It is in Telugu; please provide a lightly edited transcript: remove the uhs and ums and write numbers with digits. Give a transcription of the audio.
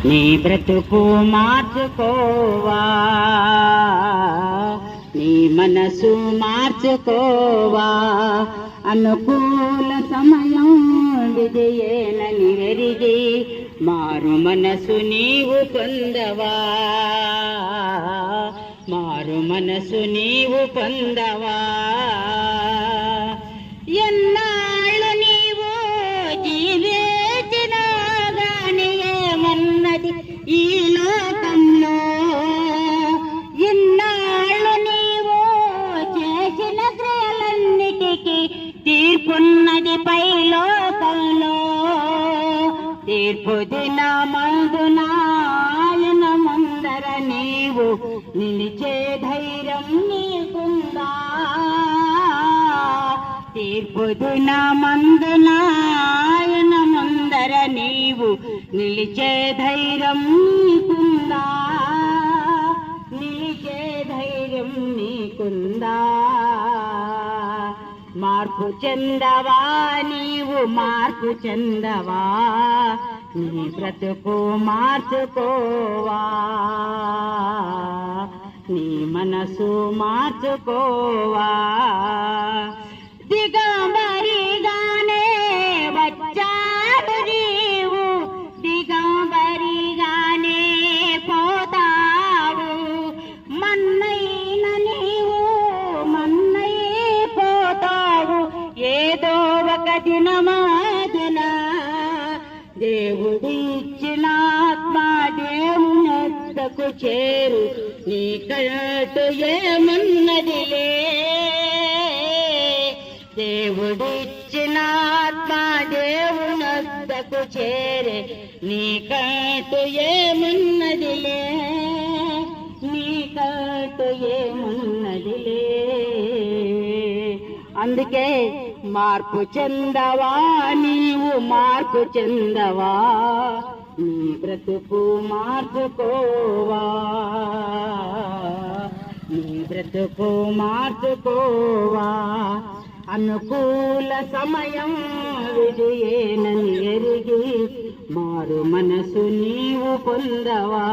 నీ బ్రతుకు మార్చుకోవా, నీ మనసు మార్చుకోవా. అనుకూల సమయం విజయేనని వెరిగి మారు మనసు నీవు పొందవా, మారు మనసు నీవు పొందవా. ఎన్నాళ్ళు నీవు జీవించినా గాని ఏమన్నది ఈ లోకంలో, ఎన్నాళ్ళు నీవు చేసిన క్రియలన్నిటికీ తీర్పున్నది పై లోకంలో. తీర్పు దినమందున ఆయన ముందర నీవు నిలిచే ధైర్యం నీకుందా, తీర్పు దినమందున ఆయన ముందర నీవు నిలిచే ధైర్యం నీకుందా, నిలిచే ధైర్యం నీకుందా. మార్పు చెందవా నీవు, మార్పు చెందవా, నీ బ్రతుకు మార్చుకోవా, నీ మనసు మార్చుకోవా. దిగంబరిగానే వచ్చాడు నీవు, దిగంబరిగానే పోతావు. మన్నైన నీవు మన్నైపోతావు. ఏదో ఒక దినమాదున దేవుడిచ్చిన ఆత్మ దేవునొద్దకు చేరు. నీకంటూ ఏమున్నదిలే, దేవుడిచ్చిన ఆత్మ దేవునొద్దకు చేరే. నీకంటూ ఏమున్నదిలే, నీకంటూ ఏమున్నదిలే. అందుకే మార్పు చెందవా నీవు, మార్పు చెందవా, నీ బ్రతుకు మార్చుకోవా, నీ బ్రతుకు మార్చుకోవా. అనుకూల సమయం విజయేనని ఎరిగి మారు మనసు నీవు పొందవా.